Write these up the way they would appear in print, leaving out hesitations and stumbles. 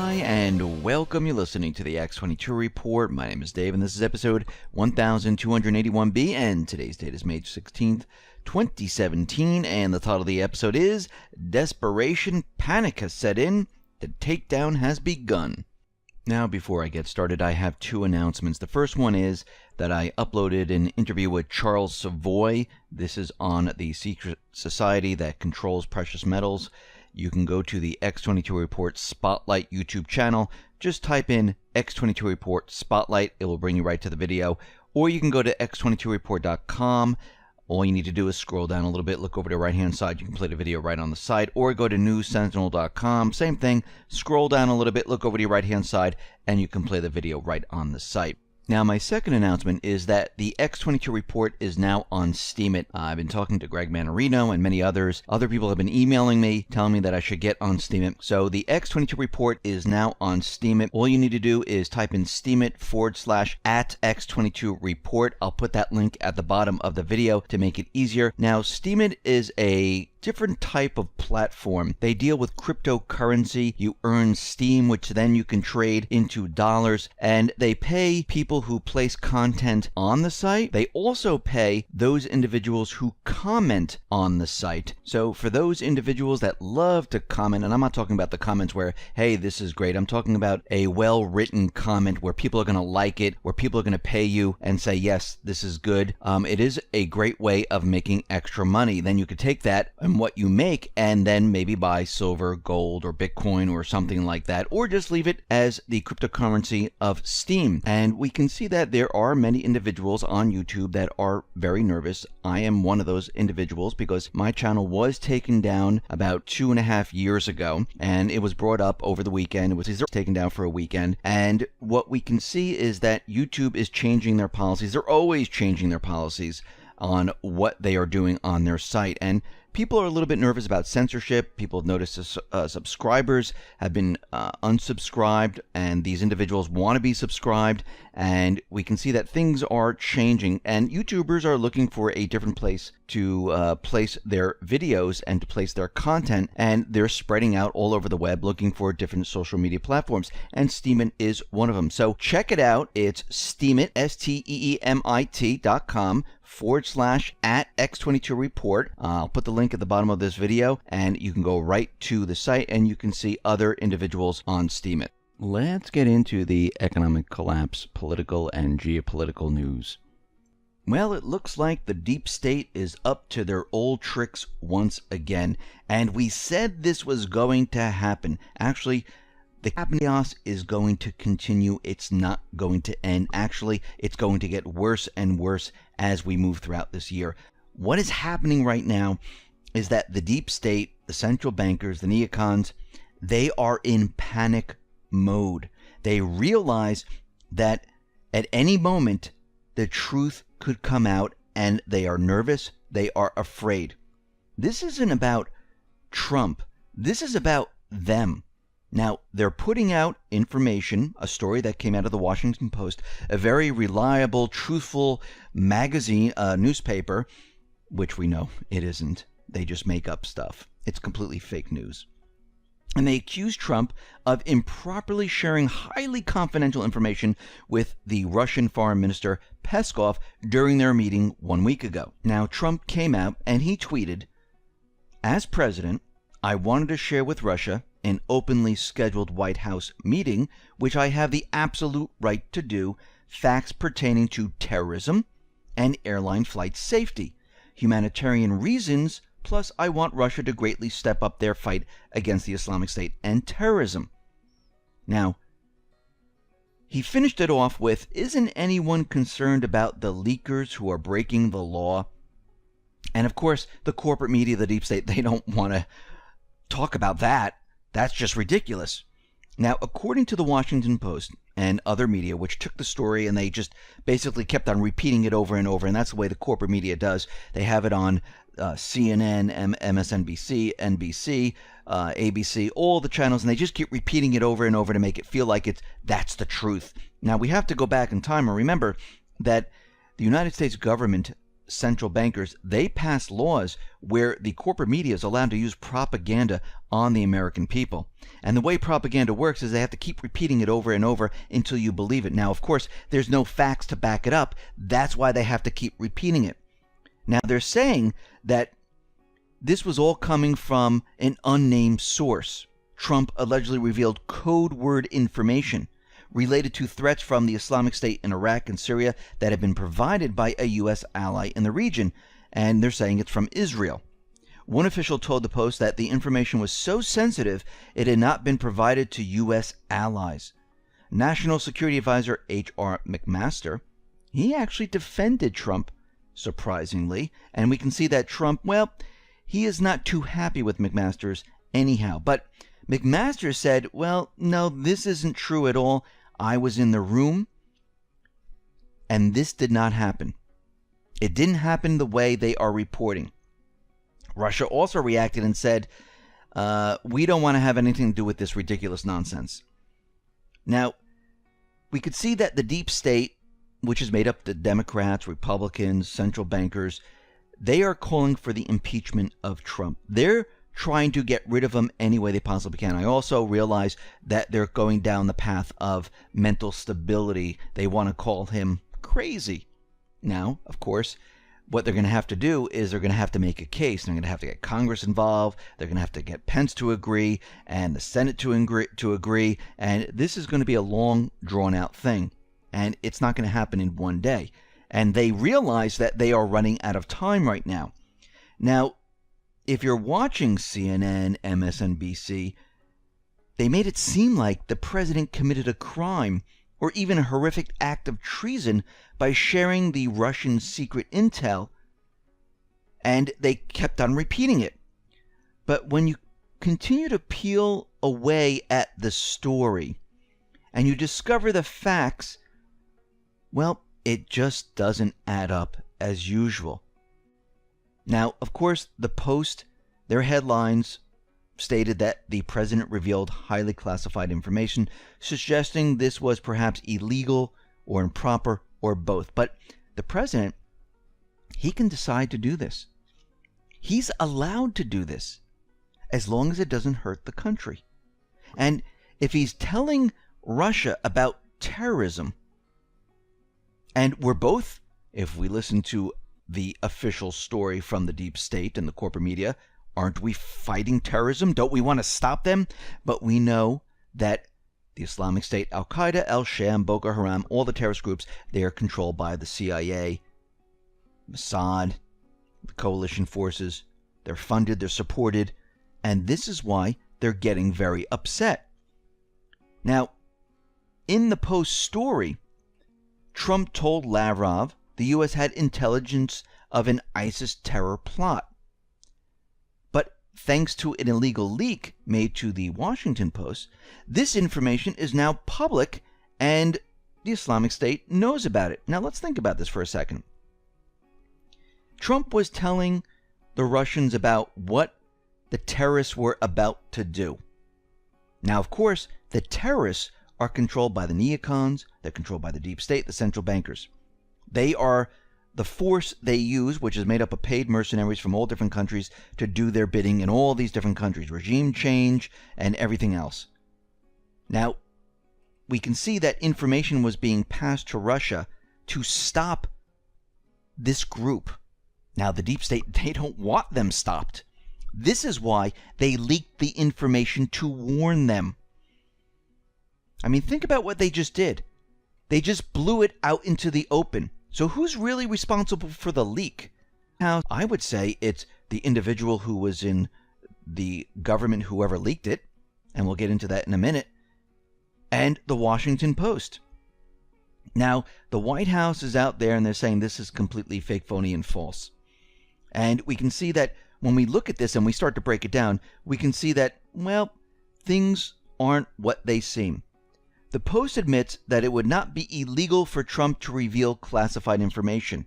Hi, and welcome. You're listening to the X22 Report. My name is Dave, and this is episode 1281B, and today's date is May 16th, 2017, and the title of the episode is Desperation, Panic Has Set In, the Takedown Has Begun. Now, before I get started, I have two announcements. The first one is that I uploaded an interview with Charles Savoy. This is on the secret society that controls precious metals. You can go to the X22 Report Spotlight YouTube channel. Just type in X22 Report Spotlight. It will bring you right to the video. Or you can go to x22report.com. All you need to do is scroll down a little bit, look over to the right-hand side. You can play the video right on the side. Or go to newssentinel.com. Same thing. Scroll down a little bit, look over to your right-hand side, and you can play the video right on the site. Now, my second announcement is that the X22 Report is now on Steemit. I've been talking to Greg Mannarino and many others. Other people have been emailing me, telling me that I should get on Steemit. So the X22 Report is now on Steemit. All you need to do is type in Steemit /@X22 Report. I'll put that link at the bottom of the video to make it easier. Now, Steemit is a different type of platform. They deal with cryptocurrency. You earn Steam, which then you can trade into dollars, and they pay people who place content on the site. They also pay those individuals who comment on the site. So for those individuals that love to comment, and I'm not talking about the comments where, hey, this is great. I'm talking about a well-written comment where people are going to like it, where people are going to pay you and say, yes, this is good. It is a great way of making extra money. Then you could take that and what you make and then maybe buy silver, gold, or Bitcoin or something like that, or just leave it as the cryptocurrency of Steam. And we can see that there are many individuals on YouTube that are very nervous. I am one of those individuals because my channel was taken down about 2.5 years ago, and it was brought up over the weekend. It was taken down for a weekend, and what we can see is that YouTube is changing their policies. They're always changing their policies on what they are doing on their site, and people are a little bit nervous about censorship. People have noticed subscribers have been unsubscribed, and these individuals want to be subscribed, and we can see that things are changing, and YouTubers are looking for a different place to place their videos and to place their content, and they're spreading out all over the web looking for different social media platforms, and Steemit is one of them. So check it out. It's Steemit, STEEMIT.com /@X22 Report. I'll put the link at the bottom of this video, and you can go right to the site and you can see other individuals on Steemit. Let's get into the economic collapse, political and geopolitical news. Well, it looks like the deep state is up to their old tricks once again, and we said this was going to happen. Actually, the chaos is going to continue. It's not going to end. Actually, it's going to get worse and worse as we move throughout this year. What is happening right now is that the deep state, the central bankers, the neocons, they are in panic mode. They realize that at any moment the truth could come out, and they are nervous. They are afraid. This isn't about Trump. This is about them. Now, they're putting out information, a story that came out of the Washington Post, a very reliable, truthful magazine, newspaper, which we know it isn't. They just make up stuff. It's completely fake news. And they accuse Trump of improperly sharing highly confidential information with the Russian Foreign Minister Peskov during their meeting 1 week ago. Now, Trump came out and he tweeted, "As president, I wanted to share with Russia an openly scheduled White House meeting, which I have the absolute right to do, facts pertaining to terrorism and airline flight safety, humanitarian reasons, plus I want Russia to greatly step up their fight against the Islamic State and terrorism." Now, he finished it off with, "Isn't anyone concerned about the leakers who are breaking the law?" And of course, the corporate media, the deep state, they don't want to talk about that. That's just ridiculous. Now, according to the Washington Post and other media, which took the story and they just basically kept on repeating it over and over, and that's the way the corporate media does. They have it on CNN, MSNBC, NBC, ABC, all the channels, and they just keep repeating it over and over to make it feel like that's the truth. Now, we have to go back in time and remember that the United States government central bankers, they pass laws where the corporate media is allowed to use propaganda on the American people. And the way propaganda works is they have to keep repeating it over and over until you believe it. Now, of course, there's no facts to back it up. That's why they have to keep repeating it. Now, they're saying that this was all coming from an unnamed source. Trump allegedly revealed code word information related to threats from the Islamic State in Iraq and Syria that had been provided by a U.S. ally in the region, and they're saying it's from Israel. One official told the Post that the information was so sensitive it had not been provided to U.S. allies. National Security Advisor H.R. McMaster, he actually defended Trump, surprisingly, and we can see that Trump, well, he is not too happy with McMaster's anyhow. But McMaster said, well, no, this isn't true at all. I was in the room, and this did not happen. It didn't happen the way they are reporting. Russia also reacted and said, we don't want to have anything to do with this ridiculous nonsense. Now, we could see that the deep state, which is made up of the Democrats, Republicans, central bankers, they are calling for the impeachment of Trump. They're trying to get rid of him any way they possibly can. I also realize that they're going down the path of mental stability. They want to call him crazy. Now, of course, what they're going to have to do is they're going to have to make a case. They're going to have to get Congress involved. They're going to have to get Pence to agree and the Senate to agree. And this is going to be a long, drawn-out thing. And it's not going to happen in one day. And they realize that they are running out of time right now. Now, if you're watching CNN, MSNBC, they made it seem like the president committed a crime or even a horrific act of treason by sharing the Russian secret intel, and they kept on repeating it. But when you continue to peel away at the story and you discover the facts, well, it just doesn't add up as usual. Now, of course, the Post, their headlines stated that the president revealed highly classified information, suggesting this was perhaps illegal or improper or both. But the president, he can decide to do this. He's allowed to do this as long as it doesn't hurt the country. And if he's telling Russia about terrorism, and we're both, if we listen to the official story from the deep state and the corporate media, aren't we fighting terrorism? Don't we want to stop them? But we know that the Islamic State, Al-Qaeda, Al-Sham, Boko Haram, all the terrorist groups, they are controlled by the CIA, Mossad, the coalition forces. They're funded, they're supported, and this is why they're getting very upset. Now, in the Post story, Trump told Lavrov the U.S. had intelligence of an ISIS terror plot. But thanks to an illegal leak made to the Washington Post, this information is now public and the Islamic State knows about it. Now let's think about this for a second. Trump was telling the Russians about what the terrorists were about to do. Now, of course, the terrorists are controlled by the neocons, they're controlled by the deep state, the central bankers. They are the force they use, which is made up of paid mercenaries from all different countries to do their bidding in all these different countries, regime change and everything else. Now, we can see that information was being passed to Russia to stop this group. Now, the deep state, they don't want them stopped. This is why they leaked the information to warn them. I mean, think about what they just did. They just blew it out into the open. So who's really responsible for the leak? Now, I would say it's the individual who was in the government, whoever leaked it, and we'll get into that in a minute, and the Washington Post. Now, the White House is out there and they're saying this is completely fake, phony, and false. And we can see that when we look at this and we start to break it down, we can see that, well, things aren't what they seem. The Post admits that it would not be illegal for Trump to reveal classified information.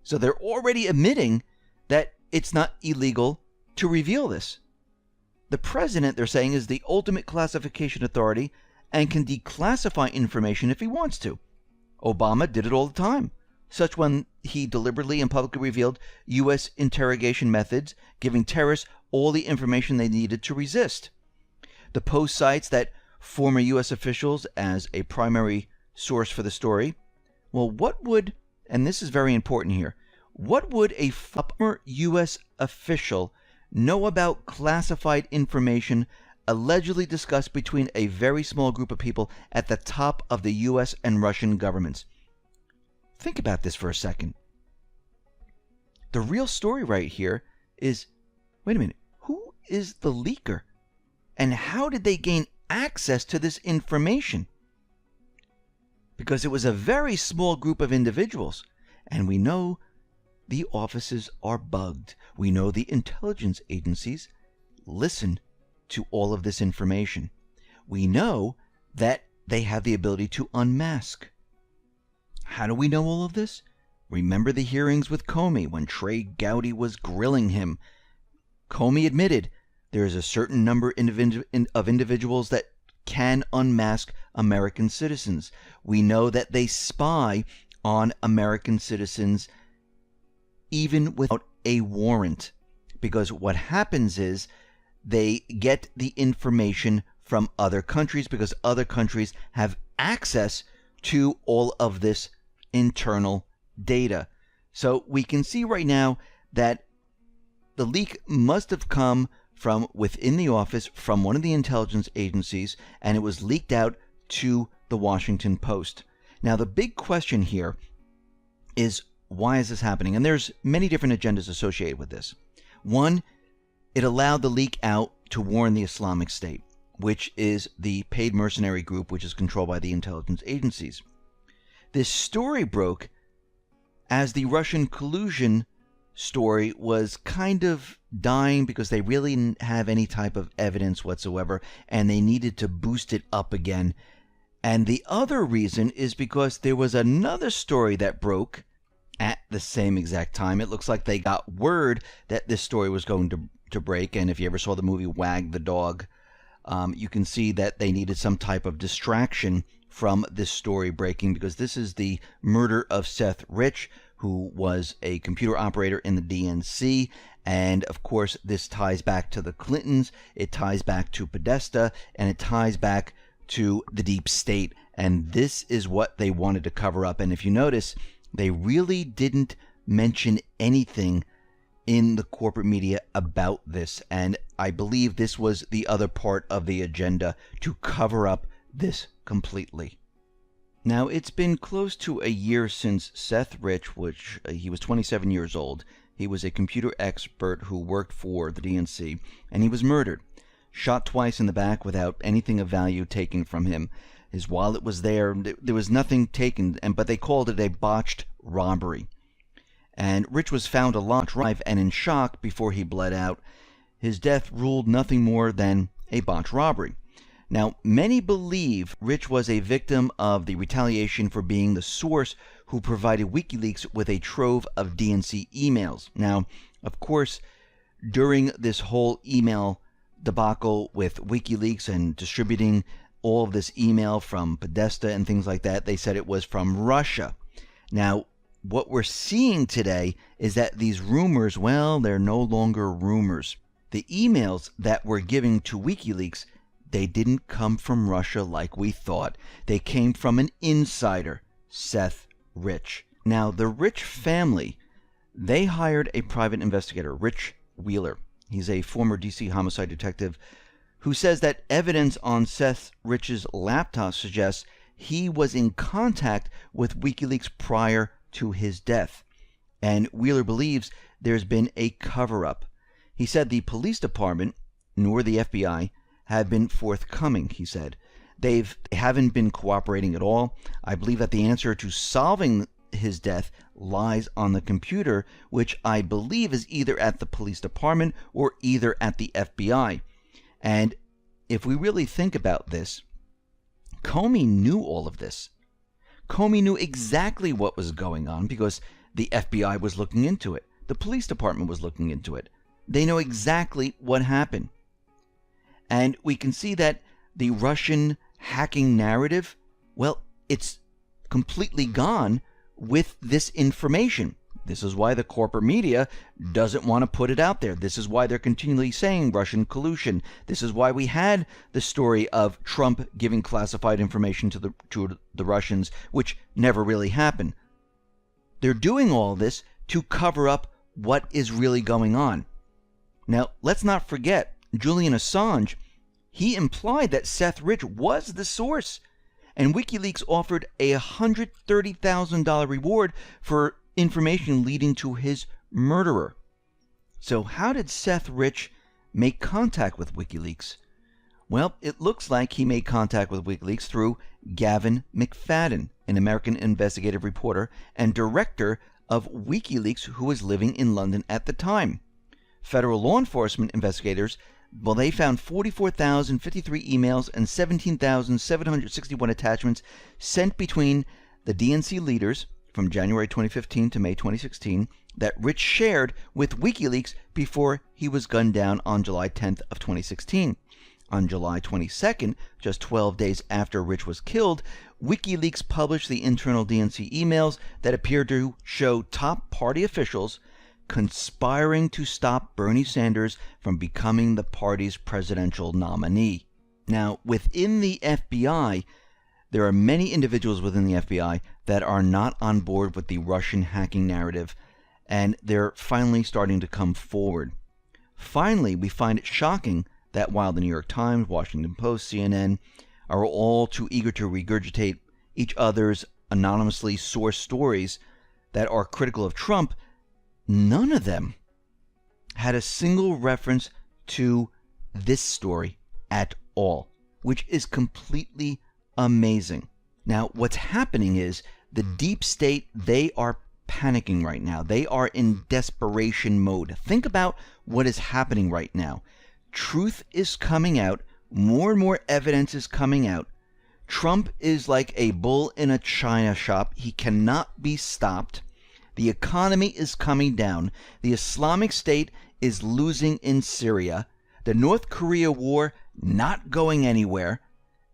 So they're already admitting that it's not illegal to reveal this. The president, they're saying, is the ultimate classification authority and can declassify information if he wants to. Obama did it all the time. such when he deliberately and publicly revealed U.S. interrogation methods, giving terrorists all the information they needed to resist. The Post cites that former U.S. officials as a primary source for the story. Well, what would, and this is very important here, what would a former U.S. official know about classified information allegedly discussed between a very small group of people at the top of the U.S. and Russian governments? Think about this for a second. The real story right here is, wait a minute, who is the leaker? And how did they gain access to this information? Because it was a very small group of individuals, and we know the offices are bugged. We know the intelligence agencies listen to all of this information. We know that they have the ability to unmask. How do we know all of this? Remember the hearings with Comey when Trey Gowdy was grilling him. Comey admitted there is a certain number of individuals that can unmask American citizens. We know that they spy on American citizens even without a warrant, because what happens is they get the information from other countries because other countries have access to all of this internal data. So we can see right now that the leak must have come from within the office, from one of the intelligence agencies, and it was leaked out to the Washington Post. Now, the big question here is, why is this happening? And there's many different agendas associated with this. One, it allowed the leak out to warn the Islamic State, which is the paid mercenary group which is controlled by the intelligence agencies. This story broke as the Russian collusion story was kind of dying because they really didn't have any type of evidence whatsoever, and they needed to boost it up again. And the other reason is because there was another story that broke at the same exact time. It looks like they got word that this story was going to break, and if you ever saw the movie Wag the Dog, you can see that they needed some type of distraction from this story breaking, because this is the murder of Seth Rich, who was a computer operator in the DNC. And of course, this ties back to the Clintons, it ties back to Podesta, and it ties back to the deep state. And this is what they wanted to cover up. And if you notice, they really didn't mention anything in the corporate media about this. And I believe this was the other part of the agenda, to cover up this completely. Now, it's been close to a year since Seth Rich, which he was 27 years old. He was a computer expert who worked for the DNC, and he was murdered, shot twice in the back without anything of value taken from him. His wallet was there. There was nothing taken, but they called it a botched robbery. And Rich was found alive and in shock before he bled out. His death ruled nothing more than a botched robbery. Now, many believe Rich was a victim of the retaliation for being the source who provided WikiLeaks with a trove of DNC emails. Now, of course, during this whole email debacle with WikiLeaks and distributing all of this email from Podesta and things like that, they said it was from Russia. Now, what we're seeing today is that these rumors, well, they're no longer rumors. The emails that were given to WikiLeaks, they didn't come from Russia like we thought. They came from an insider, Seth Rich. Now, the Rich family, they hired a private investigator, Rich Wheeler. He's a former DC homicide detective who says that evidence on Seth Rich's laptop suggests he was in contact with WikiLeaks prior to his death. And Wheeler believes there's been a cover-up. He said the police department, nor the FBI, have been forthcoming, he said. They haven't been cooperating at all. I believe that the answer to solving his death lies on the computer, which I believe is either at the police department or either at the FBI. And if we really think about this, Comey knew all of this. Comey knew exactly what was going on because the FBI was looking into it. The police department was looking into it. They know exactly what happened. And we can see that the Russian hacking narrative, well, it's completely gone with this information. This is why the corporate media doesn't want to put it out there. This is why they're continually saying Russian collusion. This is why we had the story of Trump giving classified information to the Russians, which never really happened. They're doing all this to cover up what is really going on. Now, let's not forget, Julian Assange, he implied that Seth Rich was the source, and WikiLeaks offered a $130,000 reward for information leading to his murderer. So how did Seth Rich make contact with WikiLeaks? Well, it looks like he made contact with WikiLeaks through Gavin McFadden, an American investigative reporter and director of WikiLeaks who was living in London at the time. Federal law enforcement investigators, well, they found 44,053 emails and 17,761 attachments sent between the DNC leaders from January 2015 to May 2016 that Rich shared with WikiLeaks before he was gunned down on July 10th of 2016. On July 22nd, just 12 days after Rich was killed, WikiLeaks published the internal DNC emails that appeared to show top party officials conspiring to stop Bernie Sanders from becoming the party's presidential nominee. Now, within the FBI, there are many individuals within the FBI that are not on board with the Russian hacking narrative, and they're finally starting to come forward. Finally, we find it shocking that while the New York Times, Washington Post, CNN are all too eager to regurgitate each other's anonymously sourced stories that are critical of Trump, none of them had a single reference to this story at all, which is completely amazing. Now, what's happening is the deep state, they are panicking right now. They are in desperation mode. Think about what is happening right now. Truth is coming out. More and more evidence is coming out. Trump is like a bull in a china shop. He cannot be stopped. The economy is coming down. The Islamic State is losing in Syria. The North Korea war not going anywhere.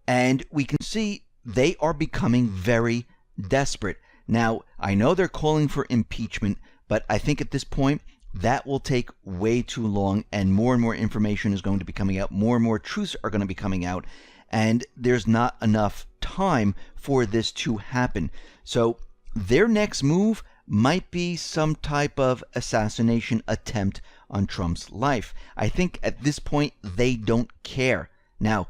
And we can see they are becoming very desperate. Now, I know they're calling for impeachment, but I think at this point that will take way too long, and more information is going to be coming out. More and more truths are going to be coming out, and there's not enough time for this to happen. So their next move might be some type of assassination attempt on Trump's life. I think at this point they don't care. Now,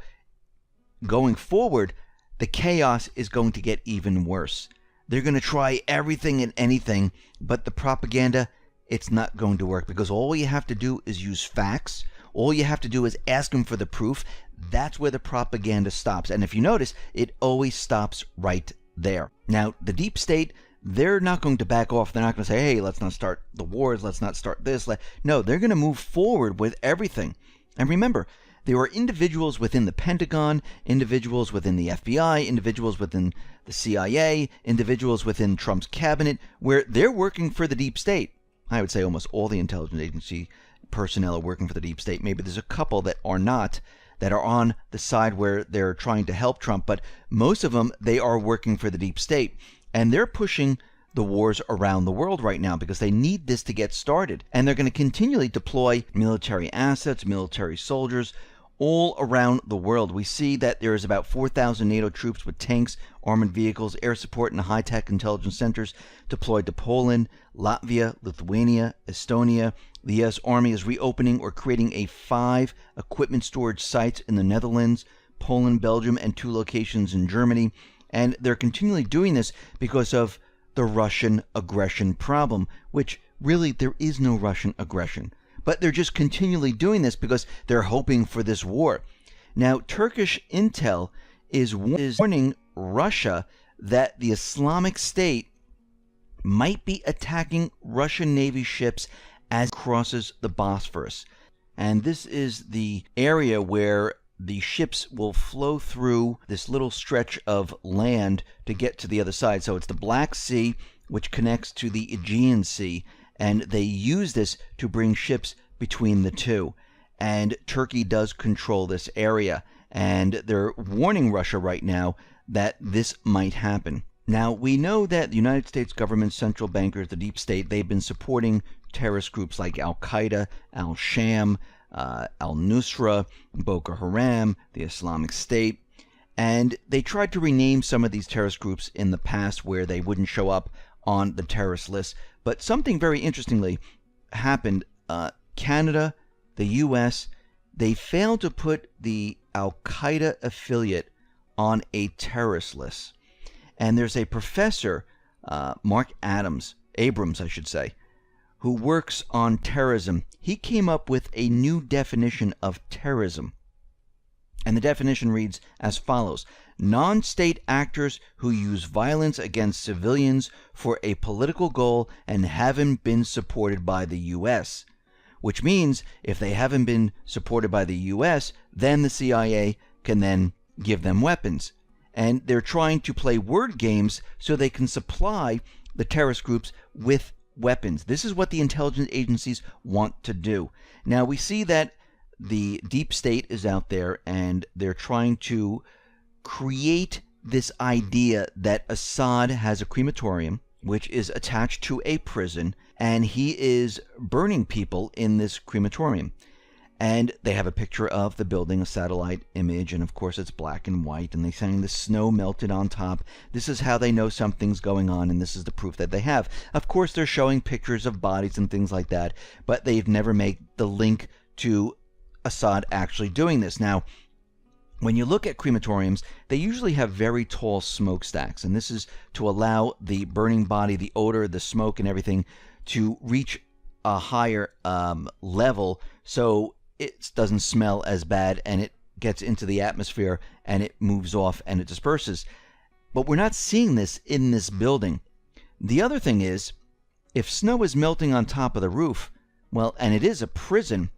going forward, the chaos is going to get even worse. They're going to try everything and anything, but the propaganda, it's not going to work, because all you have to do is use facts. All you have to do is ask them for the proof. That's where the propaganda stops. And if you notice, it always stops right there. Now, the deep state, they're not going to back off. They're not going to say, hey, let's not start the wars. Let's not start this. No, they're going to move forward with everything. And remember, there are individuals within the Pentagon, individuals within the FBI, individuals within the CIA, individuals within Trump's cabinet, where they're working for the deep state. I would say almost all the intelligence agency personnel are working for the deep state. Maybe there's a couple that are not, that are on the side where they're trying to help Trump, but most of them, they are working for the deep state. And they're pushing the wars around the world right now because they need this to get started. And they're going to continually deploy military assets, military soldiers, all around the world. We see that there is about 4,000 NATO troops with tanks, armored vehicles, air support, and high-tech intelligence centers deployed to Poland, Latvia, Lithuania, Estonia. The U.S. Army is reopening or creating 5 equipment storage sites in the Netherlands, Poland, Belgium, and 2 locations in Germany. And they're continually doing this because of the Russian aggression problem, which really there is no Russian aggression. But they're just continually doing this because they're hoping for this war. Now, Turkish intel is warning Russia that the Islamic State might be attacking Russian Navy ships as it crosses the Bosphorus. And this is the area where the ships will flow through this little stretch of land to get to the other side. So it's the Black Sea, which connects to the Aegean Sea, and they use this to bring ships between the two. And Turkey does control this area, and they're warning Russia right now that this might happen. Now, we know that the United States government, central bankers, the deep state, they've been supporting terrorist groups like Al-Qaeda, Al-Sham, Al-Nusra, Boko Haram, the Islamic State. And they tried to rename some of these terrorist groups in the past where they wouldn't show up on the terrorist list. But something very interestingly happened. Canada, the U.S., they failed to put the Al-Qaeda affiliate on a terrorist list. And there's a professor, Marc Abrams, I should say, who works on terrorism. He came up with a new definition of terrorism. And the definition reads as follows: non-state actors who use violence against civilians for a political goal and haven't been supported by the U.S. Which means if they haven't been supported by the U.S., then the CIA can then give them weapons. And they're trying to play word games so they can supply the terrorist groups with weapons. This is what the intelligence agencies want to do. Now, we see that the deep state is out there and they're trying to create this idea that Assad has a crematorium, which is attached to a prison, and he is burning people in this crematorium. And they have a picture of the building, a satellite image, and of course it's black and white, and they're saying the snow melted on top. This is how they know something's going on, and this is the proof that they have. Of course, they're showing pictures of bodies and things like that, but they've never made the link to Assad actually doing this. Now, when you look at crematoriums, they usually have very tall smokestacks, and this is to allow the burning body, the odor, the smoke, and everything to reach a higher level, so it doesn't smell as bad, and it gets into the atmosphere, and it moves off, and it disperses. But we're not seeing this in this building. The other thing is, if snow is melting on top of the roof, well, and it is a prison,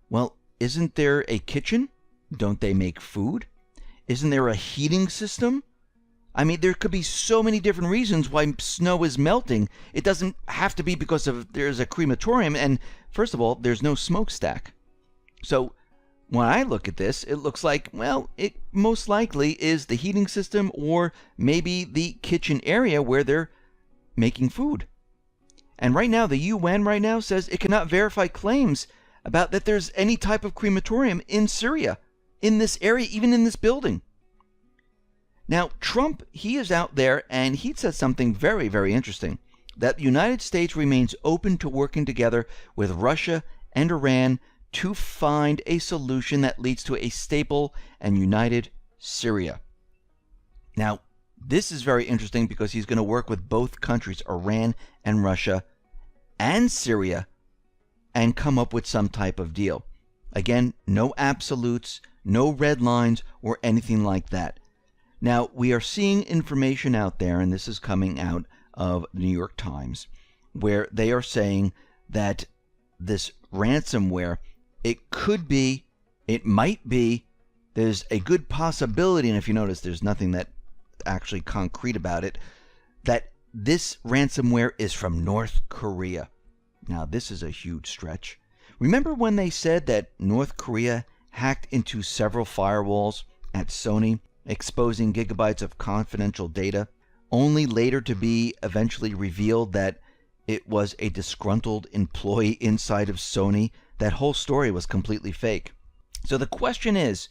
well, isn't there a kitchen? Don't they make food? Isn't there a heating system? I mean, there could be so many different reasons why snow is melting. It doesn't have to be because of there's a crematorium, and first of all, there's no smokestack. So when I look at this, it looks like, well, it most likely is the heating system or maybe the kitchen area where they're making food. And right now, the UN right now says it cannot verify claims about that there's any type of crematorium in Syria, in this area, even in this building. Now, Trump, he is out there and he said something very, very interesting, that the United States remains open to working together with Russia and Iran to find a solution that leads to a stable and united Syria. Now, this is very interesting because he's going to work with both countries, Iran and Russia and Syria, and come up with some type of deal. Again, no absolutes, no red lines, or anything like that. Now, we are seeing information out there, and this is coming out of the New York Times, where they are saying that this ransomware, it could be, it might be, there's a good possibility, and if you notice, there's nothing that actually concrete about it, that this ransomware is from North Korea. Now, this is a huge stretch. Remember when they said that North Korea hacked into several firewalls at Sony, exposing gigabytes of confidential data, only later to be eventually revealed that it was a disgruntled employee inside of Sony? That whole story was completely fake. So the question is,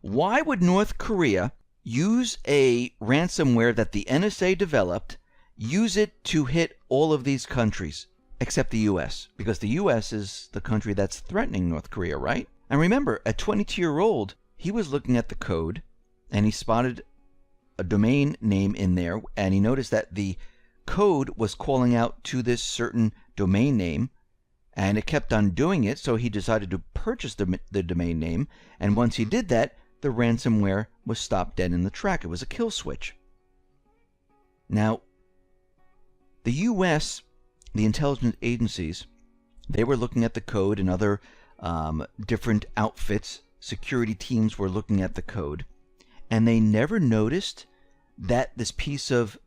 why would North Korea use a ransomware that the NSA developed, use it to hit all of these countries, except the U.S., because the U.S. is the country that's threatening North Korea, right? And remember, a 22-year-old, he was looking at the code, and he spotted a domain name in there, and he noticed that the code was calling out to this certain domain name, and it kept on doing it, so he decided to purchase the domain name, and once he did that, the ransomware was stopped dead in the track. It was a kill switch. Now, the U.S., the intelligence agencies, they were looking at the code, and other different outfits, security teams were looking at the code, and they never noticed that this piece of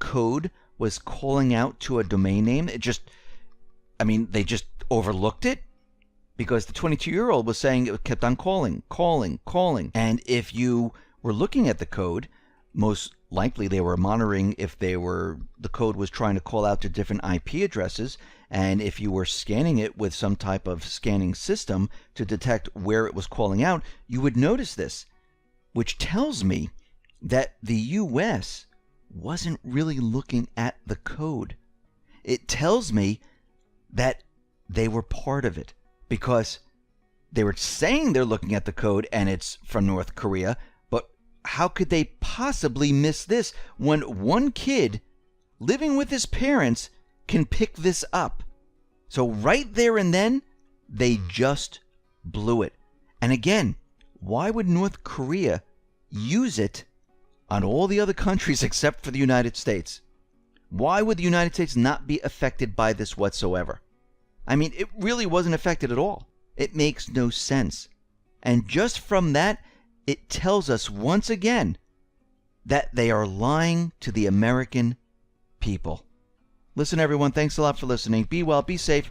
code was calling out to a domain name. It just, they just overlooked it because the 22-year-old was saying it kept on calling. And if you were looking at the code, most likely they were monitoring if the code was trying to call out to different IP addresses, and if you were scanning it with some type of scanning system to detect where it was calling out, you would notice this, which tells me that the US wasn't really looking at the code. It tells me that they were part of it because they were saying they're looking at the code and it's from North Korea, but how could they possibly miss this when one kid living with his parents can pick this up? So right there and then, they just blew it. And again, why would North Korea use it on all the other countries except for the United States? Why would the United States not be affected by this whatsoever? I mean, it really wasn't affected at all. It makes no sense. And just from that, it tells us once again that they are lying to the American people. Listen, everyone, thanks a lot for listening. Be well, be safe,